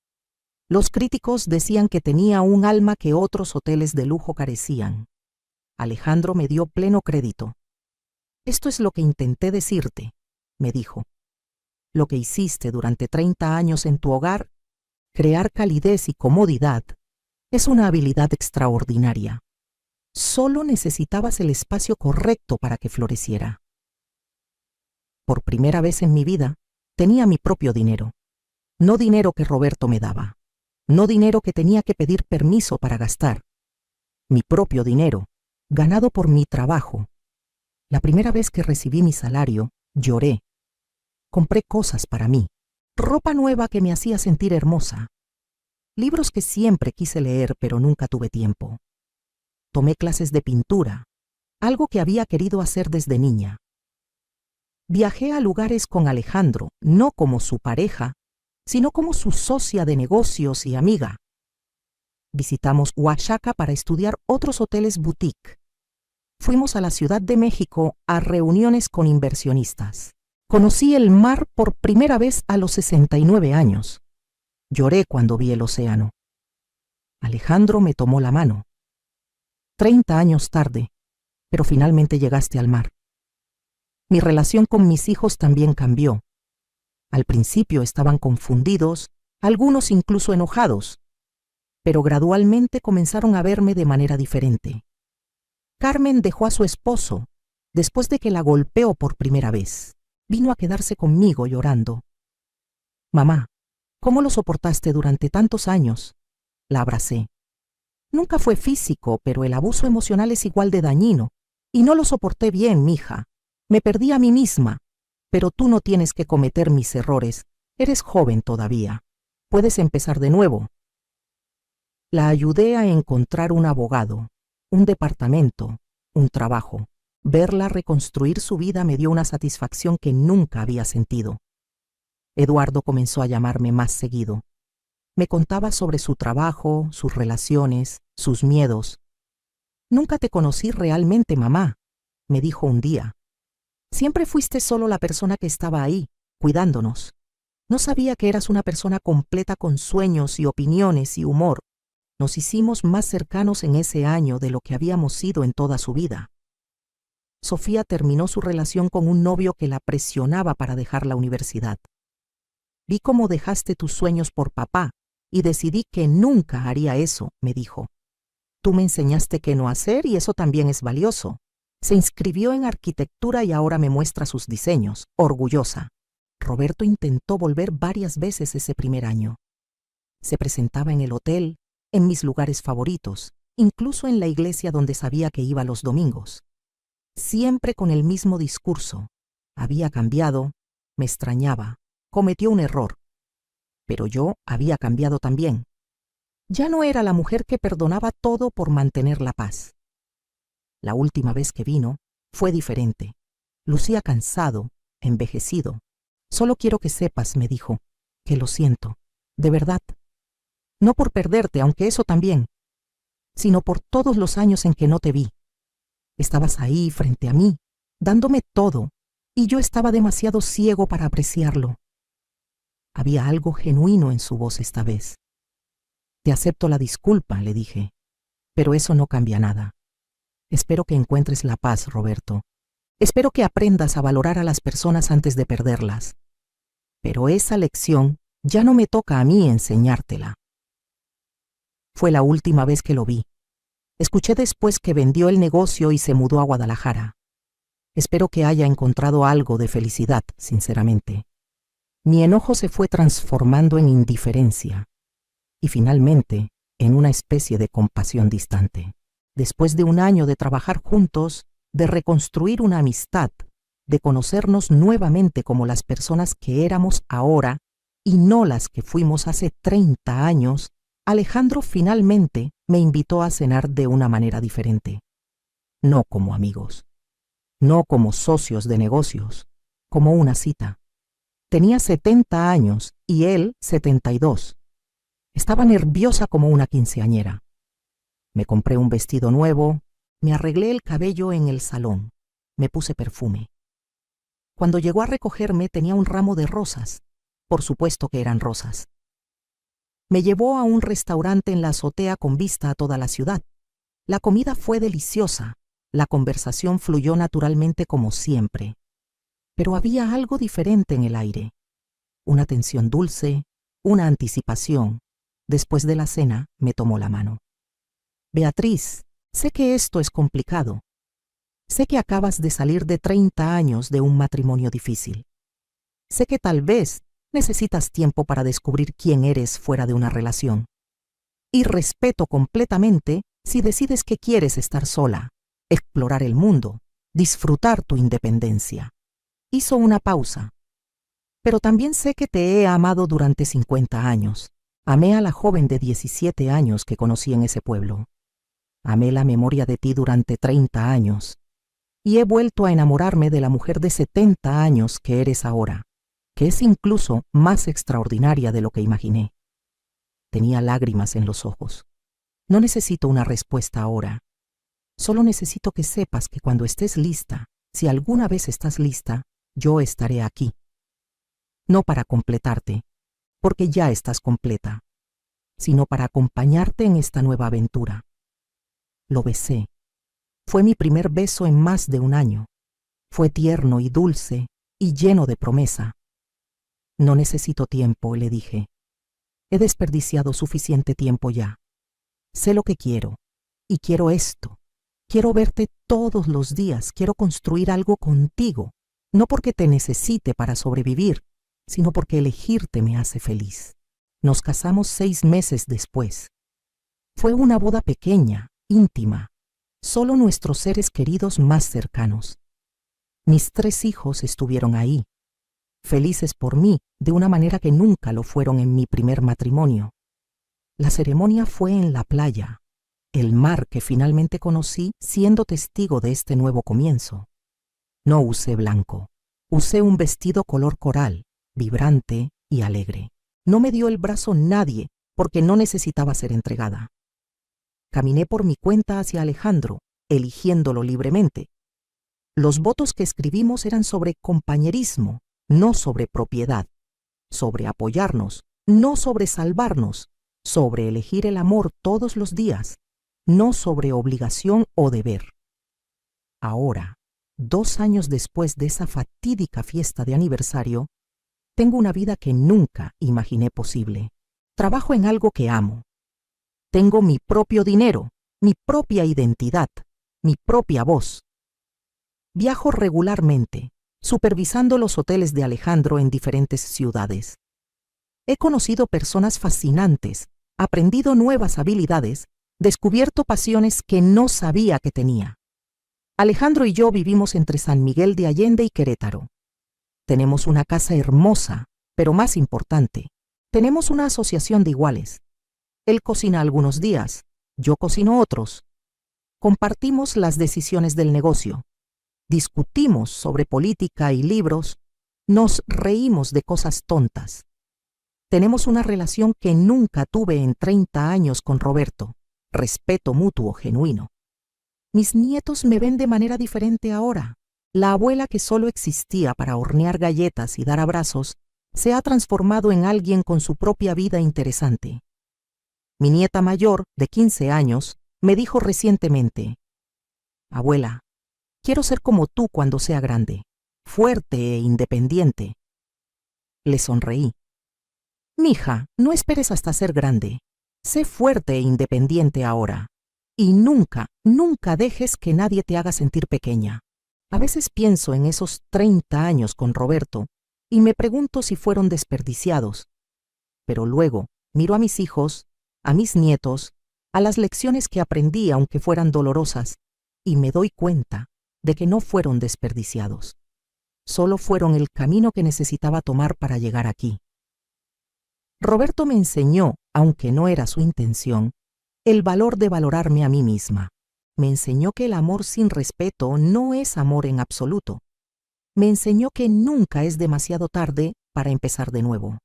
[SPEAKER 1] Los críticos decían que tenía un alma que otros hoteles de lujo carecían. Alejandro me dio pleno crédito. Esto es lo que intenté decirte, me dijo. Lo que hiciste durante 30 años en tu hogar, crear calidez y comodidad, es una habilidad extraordinaria. Solo necesitabas el espacio correcto para que floreciera. Por primera vez en mi vida, tenía mi propio dinero. No dinero que Roberto me daba. No dinero que tenía que pedir permiso para gastar. Mi propio dinero, ganado por mi trabajo. La primera vez que recibí mi salario, lloré. Compré cosas para mí. Ropa nueva que me hacía sentir hermosa. Libros que siempre quise leer, pero nunca tuve tiempo. Tomé clases de pintura, algo que había querido hacer desde niña. Viajé a lugares con Alejandro, no como su pareja, sino como su socia de negocios y amiga. Visitamos Oaxaca para estudiar otros hoteles boutique. Fuimos a la Ciudad de México a reuniones con inversionistas. Conocí el mar por primera vez a los 69 años. Lloré cuando vi el océano. Alejandro me tomó la mano. 30 años tarde, pero finalmente llegaste al mar. Mi relación con mis hijos también cambió. Al principio estaban confundidos, algunos incluso enojados, pero gradualmente comenzaron a verme de manera diferente. Carmen dejó a su esposo después de que la golpeó por primera vez. Vino a quedarse conmigo llorando. Mamá, ¿cómo lo soportaste durante tantos años? La abracé. Nunca fue físico, pero el abuso emocional es igual de dañino, y no lo soporté bien, mija. Me perdí a mí misma. Pero tú no tienes que cometer mis errores. Eres joven todavía. Puedes empezar de nuevo. La ayudé a encontrar un abogado, un departamento, un trabajo. Verla reconstruir su vida me dio una satisfacción que nunca había sentido. Eduardo comenzó a llamarme más seguido. Me contaba sobre su trabajo, sus relaciones, sus miedos. Nunca te conocí realmente, mamá, me dijo un día. Siempre fuiste solo la persona que estaba ahí, cuidándonos. No sabía que eras una persona completa con sueños y opiniones y humor. Nos hicimos más cercanos en ese año de lo que habíamos sido en toda su vida. Sofía terminó su relación con un novio que la presionaba para dejar la universidad. Vi cómo dejaste tus sueños por papá y decidí que nunca haría eso, me dijo. Tú me enseñaste qué no hacer y eso también es valioso. Se inscribió en arquitectura y ahora me muestra sus diseños, orgullosa. Roberto intentó volver varias veces ese primer año. Se presentaba en el hotel, en mis lugares favoritos, incluso en la iglesia donde sabía que iba los domingos. Siempre con el mismo discurso. Había cambiado, me extrañaba, cometió un error. Pero yo había cambiado también. Ya no era la mujer que perdonaba todo por mantener la paz. La última vez que vino fue diferente. Lucía cansado, envejecido. Solo quiero que sepas, me dijo, que lo siento, de verdad. No por perderte, aunque eso también, sino por todos los años en que no te vi. Estabas ahí frente a mí, dándome todo, y yo estaba demasiado ciego para apreciarlo. Había algo genuino en su voz esta vez. Te acepto la disculpa, le dije, pero eso no cambia nada. Espero que encuentres la paz, Roberto. Espero que aprendas a valorar a las personas antes de perderlas. Pero esa lección ya no me toca a mí enseñártela. Fue la última vez que lo vi. Escuché después que vendió el negocio y se mudó a Guadalajara. Espero que haya encontrado algo de felicidad, sinceramente. Mi enojo se fue transformando en indiferencia y finalmente en una especie de compasión distante. Después de un año de trabajar juntos, de reconstruir una amistad, de conocernos nuevamente como las personas que éramos ahora y no las que fuimos hace 30 años, Alejandro finalmente me invitó a cenar de una manera diferente. No como amigos, no como socios de negocios, como una cita. Tenía 70 años y él 72. Estaba nerviosa como una quinceañera. Me compré un vestido nuevo, me arreglé el cabello en el salón, me puse perfume. Cuando llegó a recogerme tenía un ramo de rosas. Por supuesto que eran rosas. Me llevó a un restaurante en la azotea con vista a toda la ciudad. La comida fue deliciosa, la conversación fluyó naturalmente como siempre. Pero había algo diferente en el aire. Una tensión dulce, una anticipación. Después de la cena, me tomó la mano. Beatriz, sé que esto es complicado. Sé que acabas de salir de 30 años de un matrimonio difícil. Sé que tal vez necesitas tiempo para descubrir quién eres fuera de una relación. Y respeto completamente si decides que quieres estar sola, explorar el mundo, disfrutar tu independencia. Hizo una pausa. Pero también sé que te he amado durante 50 años. Amé a la joven de 17 años que conocí en ese pueblo. Amé la memoria de ti durante 30 años. Y he vuelto a enamorarme de la mujer de 70 años que eres ahora, que es incluso más extraordinaria de lo que imaginé. Tenía lágrimas en los ojos. No necesito una respuesta ahora. Solo necesito que sepas que cuando estés lista, si alguna vez estás lista, yo estaré aquí. No para completarte, porque ya estás completa, sino para acompañarte en esta nueva aventura. Lo besé. Fue mi primer beso en más de un año. Fue tierno y dulce y lleno de promesa. No necesito tiempo, le dije. He desperdiciado suficiente tiempo ya. Sé lo que quiero, y quiero esto. Quiero verte todos los días, quiero construir algo contigo, no porque te necesite para sobrevivir, sino porque elegirte me hace feliz. Nos casamos 6 meses después. Fue una boda pequeña, íntima, solo nuestros seres queridos más cercanos. Mis 3 hijos estuvieron ahí, felices por mí de una manera que nunca lo fueron en mi primer matrimonio. La ceremonia fue en la playa, el mar que finalmente conocí siendo testigo de este nuevo comienzo. No usé blanco, usé un vestido color coral, vibrante y alegre. No me dio el brazo nadie porque no necesitaba ser entregada. Caminé por mi cuenta hacia Alejandro, eligiéndolo libremente. Los votos que escribimos eran sobre compañerismo, no sobre propiedad, sobre apoyarnos, no sobre salvarnos, sobre elegir el amor todos los días, no sobre obligación o deber. Ahora, 2 años después de esa fatídica fiesta de aniversario, tengo una vida que nunca imaginé posible. Trabajo en algo que amo. Tengo mi propio dinero, mi propia identidad, mi propia voz. Viajo regularmente, supervisando los hoteles de Alejandro en diferentes ciudades. He conocido personas fascinantes, aprendido nuevas habilidades, descubierto pasiones que no sabía que tenía. Alejandro y yo vivimos entre San Miguel de Allende y Querétaro. Tenemos una casa hermosa, pero más importante, tenemos una asociación de iguales. Él cocina algunos días, yo cocino otros. Compartimos las decisiones del negocio. Discutimos sobre política y libros. Nos reímos de cosas tontas. Tenemos una relación que nunca tuve en 30 años con Roberto. Respeto mutuo genuino. Mis nietos me ven de manera diferente ahora. La abuela que solo existía para hornear galletas y dar abrazos se ha transformado en alguien con su propia vida interesante. Mi nieta mayor, de 15 años, me dijo recientemente: «Abuela, quiero ser como tú cuando sea grande, fuerte e independiente». Le sonreí. «Mija, no esperes hasta ser grande. Sé fuerte e independiente ahora. Y nunca, nunca dejes que nadie te haga sentir pequeña». A veces pienso en esos 30 años con Roberto y me pregunto si fueron desperdiciados. Pero luego miro a mis hijos, a mis nietos, a las lecciones que aprendí aunque fueran dolorosas, y me doy cuenta de que no fueron desperdiciados. Solo fueron el camino que necesitaba tomar para llegar aquí. Roberto me enseñó, aunque no era su intención, el valor de valorarme a mí misma. Me enseñó que el amor sin respeto no es amor en absoluto. Me enseñó que nunca es demasiado tarde para empezar de nuevo.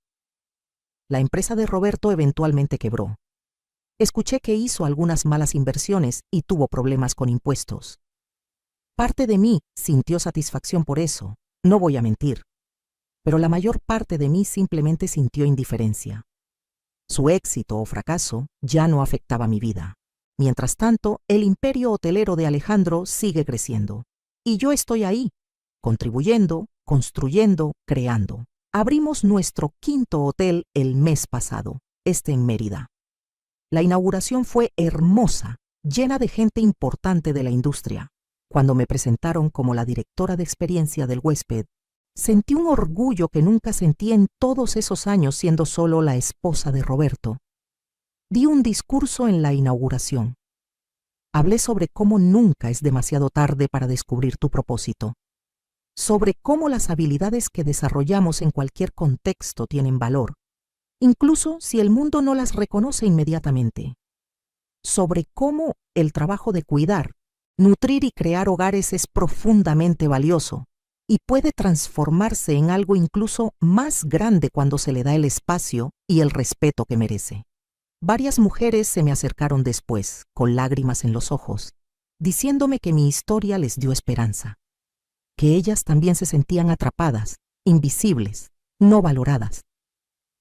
[SPEAKER 1] La empresa de Roberto eventualmente quebró. Escuché que hizo algunas malas inversiones y tuvo problemas con impuestos. Parte de mí sintió satisfacción por eso, no voy a mentir, pero la mayor parte de mí simplemente sintió indiferencia. Su éxito o fracaso ya no afectaba mi vida. Mientras tanto, el imperio hotelero de Alejandro sigue creciendo. Y yo estoy ahí, contribuyendo, construyendo, creando. Abrimos nuestro 5º hotel el mes pasado, en Mérida. La inauguración fue hermosa, llena de gente importante de la industria. Cuando me presentaron como la directora de experiencia del huésped, sentí un orgullo que nunca sentí en todos esos años siendo solo la esposa de Roberto. Di un discurso en la inauguración. Hablé sobre cómo nunca es demasiado tarde para descubrir tu propósito, sobre cómo las habilidades que desarrollamos en cualquier contexto tienen valor, incluso si el mundo no las reconoce inmediatamente, sobre cómo el trabajo de cuidar, nutrir y crear hogares es profundamente valioso y puede transformarse en algo incluso más grande cuando se le da el espacio y el respeto que merece. Varias mujeres se me acercaron después, con lágrimas en los ojos, diciéndome que mi historia les dio esperanza, que ellas también se sentían atrapadas, invisibles, no valoradas.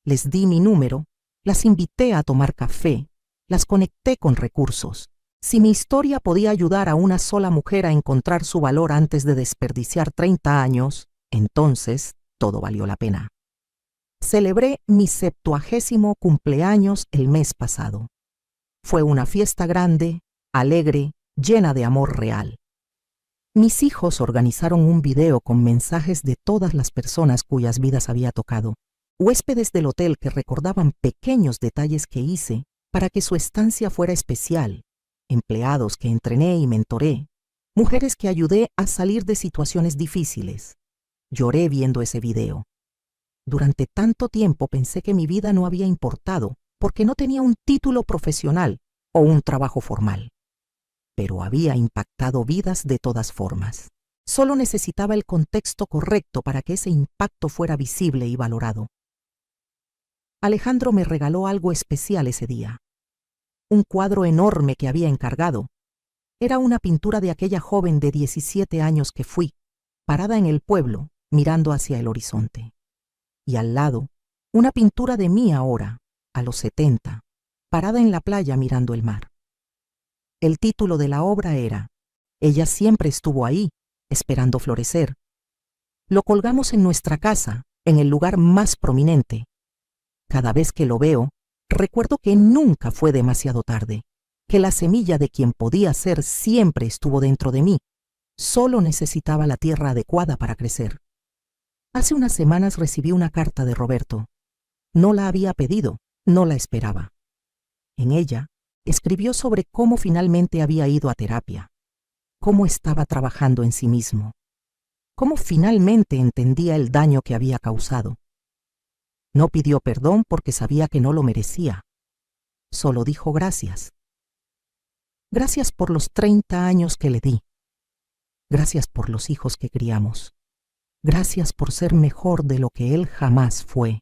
[SPEAKER 1] Les di mi número, las invité a tomar café, las conecté con recursos. Si mi historia podía ayudar a una sola mujer a encontrar su valor antes de desperdiciar 30 años, entonces todo valió la pena. Celebré mi 70º cumpleaños el mes pasado. Fue una fiesta grande, alegre, llena de amor real. Mis hijos organizaron un video con mensajes de todas las personas cuyas vidas había tocado, huéspedes del hotel que recordaban pequeños detalles que hice para que su estancia fuera especial, empleados que entrené y mentoré, mujeres que ayudé a salir de situaciones difíciles. Lloré viendo ese video. Durante tanto tiempo pensé que mi vida no había importado porque no tenía un título profesional o un trabajo formal. Pero había impactado vidas de todas formas. Solo necesitaba el contexto correcto para que ese impacto fuera visible y valorado. Alejandro me regaló algo especial ese día. Un cuadro enorme que había encargado. Era una pintura de aquella joven de 17 años que fui, parada en el pueblo, mirando hacia el horizonte. Y al lado, una pintura de mí ahora, a los 70, parada en la playa mirando el mar. El título de la obra era Ella siempre estuvo ahí, esperando florecer. Lo colgamos en nuestra casa, en el lugar más prominente. Cada vez que lo veo, recuerdo que nunca fue demasiado tarde, que la semilla de quien podía ser siempre estuvo dentro de mí. Solo necesitaba la tierra adecuada para crecer. Hace unas semanas recibí una carta de Roberto. No la había pedido, no la esperaba. En ella, escribió sobre cómo finalmente había ido a terapia, cómo estaba trabajando en sí mismo, cómo finalmente entendía el daño que había causado. No pidió perdón porque sabía que no lo merecía. Solo dijo gracias. Gracias por los 30 años que le di. Gracias por los hijos que criamos. Gracias por ser mejor de lo que él jamás fue.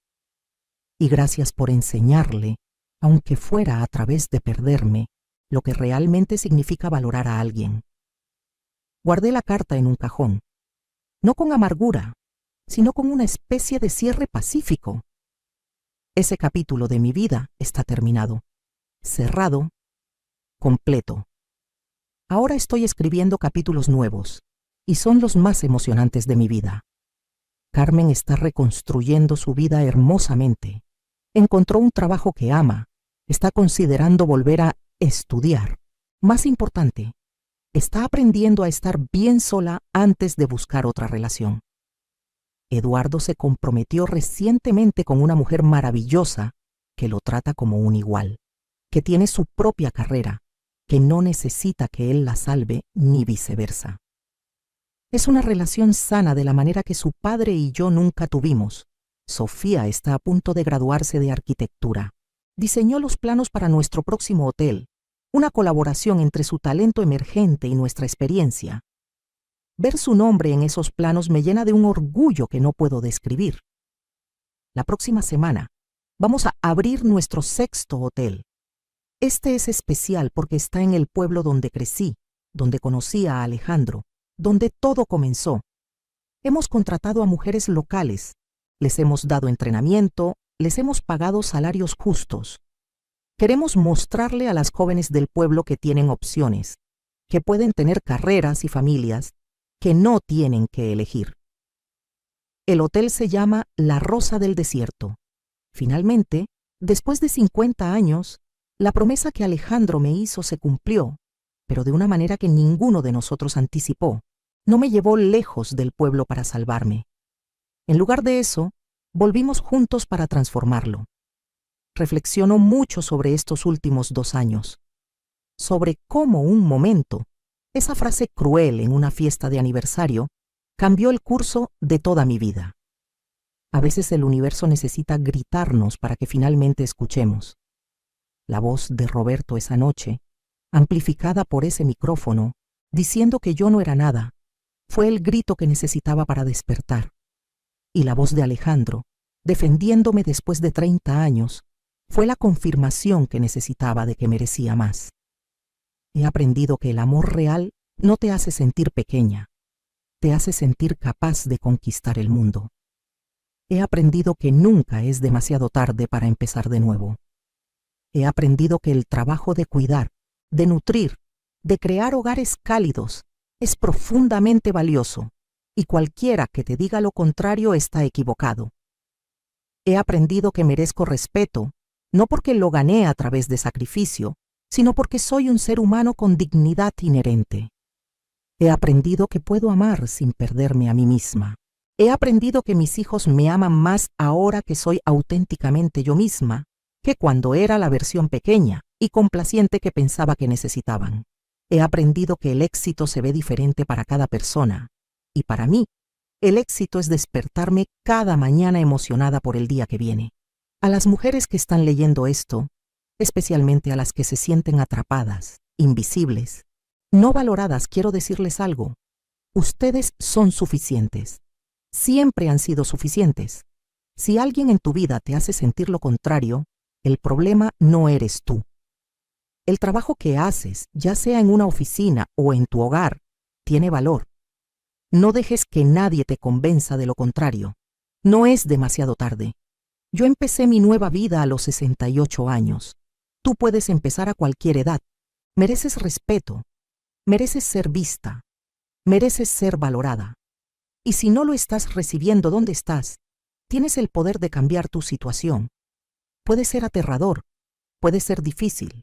[SPEAKER 1] Y gracias por enseñarle, aunque fuera a través de perderme, lo que realmente significa valorar a alguien. Guardé la carta en un cajón, no con amargura, sino con una especie de cierre pacífico. Ese capítulo de mi vida está terminado, cerrado, completo. Ahora estoy escribiendo capítulos nuevos, y son los más emocionantes de mi vida. Carmen está reconstruyendo su vida hermosamente. Encontró un trabajo que ama. Está considerando volver a estudiar. Más importante, está aprendiendo a estar bien sola antes de buscar otra relación. Eduardo se comprometió recientemente con una mujer maravillosa que lo trata como un igual, que tiene su propia carrera, que no necesita que él la salve ni viceversa. Es una relación sana de la manera que su padre y yo nunca tuvimos. Sofía está a punto de graduarse de arquitectura. Diseñó los planos para nuestro próximo hotel, una colaboración entre su talento emergente y nuestra experiencia. Ver su nombre en esos planos me llena de un orgullo que no puedo describir. La próxima semana vamos a abrir nuestro 6º hotel. Este es especial porque está en el pueblo donde crecí, donde conocí a Alejandro, donde todo comenzó. Hemos contratado a mujeres locales, les hemos dado entrenamiento, les hemos pagado salarios justos. Queremos mostrarle a las jóvenes del pueblo que tienen opciones, que pueden tener carreras y familias, que no tienen que elegir. El hotel se llama La Rosa del Desierto. Finalmente, después de 50 años, la promesa que Alejandro me hizo se cumplió, pero de una manera que ninguno de nosotros anticipó. No me llevó lejos del pueblo para salvarme. En lugar de eso, volvimos juntos para transformarlo. Reflexiono mucho sobre estos últimos 2 años, sobre cómo un momento, esa frase cruel en una fiesta de aniversario, cambió el curso de toda mi vida. A veces el universo necesita gritarnos para que finalmente escuchemos. La voz de Roberto esa noche, amplificada por ese micrófono, diciendo que yo no era nada, fue el grito que necesitaba para despertar. Y la voz de Alejandro, defendiéndome después de 30 años, fue la confirmación que necesitaba de que merecía más. He aprendido que el amor real no te hace sentir pequeña, te hace sentir capaz de conquistar el mundo. He aprendido que nunca es demasiado tarde para empezar de nuevo. He aprendido que el trabajo de cuidar, de nutrir, de crear hogares cálidos, es profundamente valioso, y cualquiera que te diga lo contrario está equivocado. He aprendido que merezco respeto, no porque lo gané a través de sacrificio, sino porque soy un ser humano con dignidad inherente. He aprendido que puedo amar sin perderme a mí misma. He aprendido que mis hijos me aman más ahora que soy auténticamente yo misma, que cuando era la versión pequeña y complaciente que pensaba que necesitaban. He aprendido que el éxito se ve diferente para cada persona, y para mí, el éxito es despertarme cada mañana emocionada por el día que viene. A las mujeres que están leyendo esto, especialmente a las que se sienten atrapadas, invisibles, no valoradas, quiero decirles algo. Ustedes son suficientes. Siempre han sido suficientes. Si alguien en tu vida te hace sentir lo contrario, el problema no eres tú. El trabajo que haces, ya sea en una oficina o en tu hogar, tiene valor. No dejes que nadie te convenza de lo contrario. No es demasiado tarde. Yo empecé mi nueva vida a los 68 años. Tú puedes empezar a cualquier edad. Mereces respeto. Mereces ser vista. Mereces ser valorada. Y si no lo estás recibiendo donde estás, tienes el poder de cambiar tu situación. Puede ser aterrador, puede ser difícil,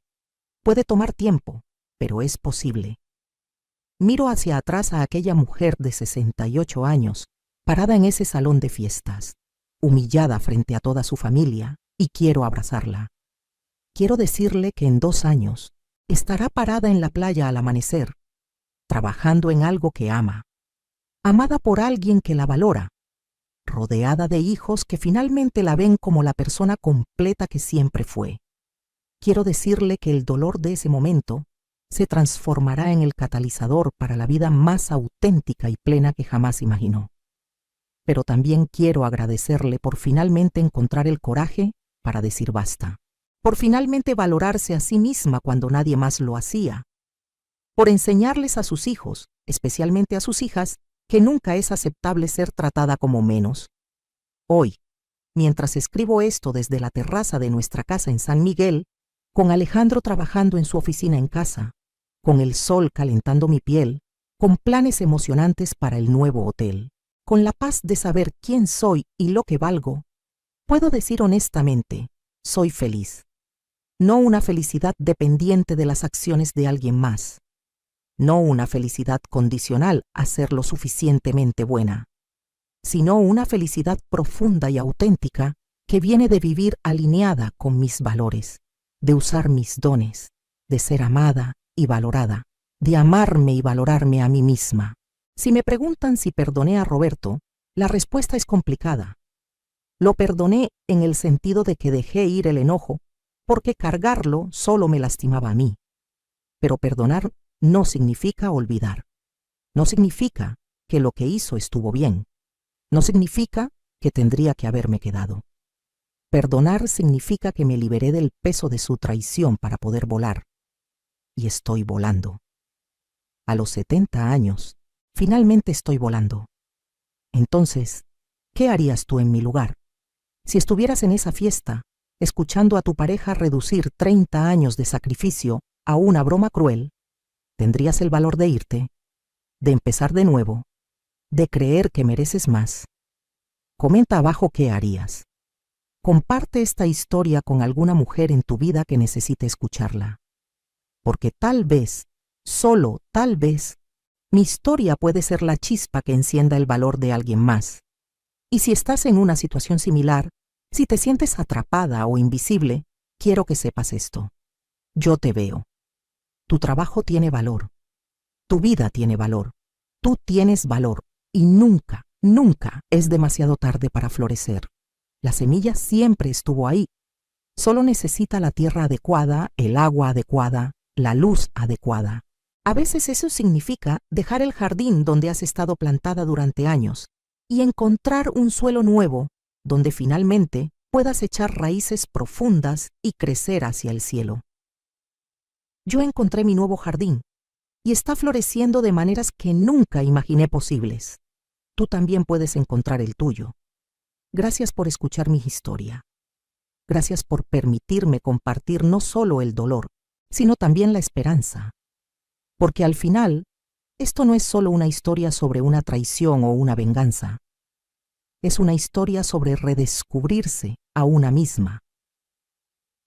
[SPEAKER 1] puede tomar tiempo, pero es posible. Miro hacia atrás a aquella mujer de 68 años, parada en ese salón de fiestas, humillada frente a toda su familia, y quiero abrazarla. Quiero decirle que en 2 años estará parada en la playa al amanecer, trabajando en algo que ama, amada por alguien que la valora, rodeada de hijos que finalmente la ven como la persona completa que siempre fue. Quiero decirle que el dolor de ese momento se transformará en el catalizador para la vida más auténtica y plena que jamás imaginó. Pero también quiero agradecerle por finalmente encontrar el coraje para decir basta, por finalmente valorarse a sí misma cuando nadie más lo hacía, por enseñarles a sus hijos, especialmente a sus hijas, que nunca es aceptable ser tratada como menos. Hoy, mientras escribo esto desde la terraza de nuestra casa en San Miguel, con Alejandro trabajando en su oficina en casa, con el sol calentando mi piel, con planes emocionantes para el nuevo hotel, con la paz de saber quién soy y lo que valgo, puedo decir honestamente, soy feliz. No una felicidad dependiente de las acciones de alguien más. No una felicidad condicional a ser lo suficientemente buena, sino una felicidad profunda y auténtica que viene de vivir alineada con mis valores, de usar mis dones, de ser amada y valorada, de amarme y valorarme a mí misma. Si me preguntan si perdoné a Roberto, la respuesta es complicada. Lo perdoné en el sentido de que dejé ir el enojo, porque cargarlo solo me lastimaba a mí. Pero perdonar no significa olvidar. No significa que lo que hizo estuvo bien. No significa que tendría que haberme quedado. Perdonar significa que me liberé del peso de su traición para poder volar. Y estoy volando. A los 70 años, finalmente estoy volando. Entonces, ¿qué harías tú en mi lugar? Si estuvieras en esa fiesta, escuchando a tu pareja reducir 30 años de sacrificio a una broma cruel, ¿tendrías el valor de irte? ¿De empezar de nuevo? ¿De creer que mereces más? Comenta abajo qué harías. Comparte esta historia con alguna mujer en tu vida que necesite escucharla. Porque tal vez, solo tal vez, mi historia puede ser la chispa que encienda el valor de alguien más. Y si estás en una situación similar, si te sientes atrapada o invisible, quiero que sepas esto. Yo te veo. Tu trabajo tiene valor. Tu vida tiene valor. Tú tienes valor. Y nunca, nunca es demasiado tarde para florecer. La semilla siempre estuvo ahí. Solo necesita la tierra adecuada, el agua adecuada, la luz adecuada. A veces eso significa dejar el jardín donde has estado plantada durante años y encontrar un suelo nuevo donde finalmente puedas echar raíces profundas y crecer hacia el cielo. Yo encontré mi nuevo jardín y está floreciendo de maneras que nunca imaginé posibles. Tú también puedes encontrar el tuyo. Gracias por escuchar mi historia. Gracias por permitirme compartir no solo el dolor, sino también la esperanza. Porque al final, esto no es solo una historia sobre una traición o una venganza. Es una historia sobre redescubrirse a una misma.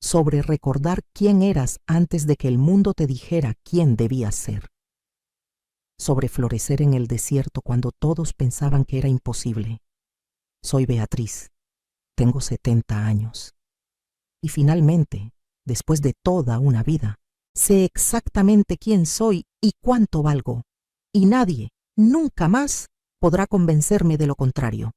[SPEAKER 1] Sobre recordar quién eras antes de que el mundo te dijera quién debías ser. Sobre florecer en el desierto cuando todos pensaban que era imposible. Soy Beatriz. Tengo 70 años. Y finalmente, después de toda una vida, sé exactamente quién soy y cuánto valgo. Y nadie, nunca más, podrá convencerme de lo contrario.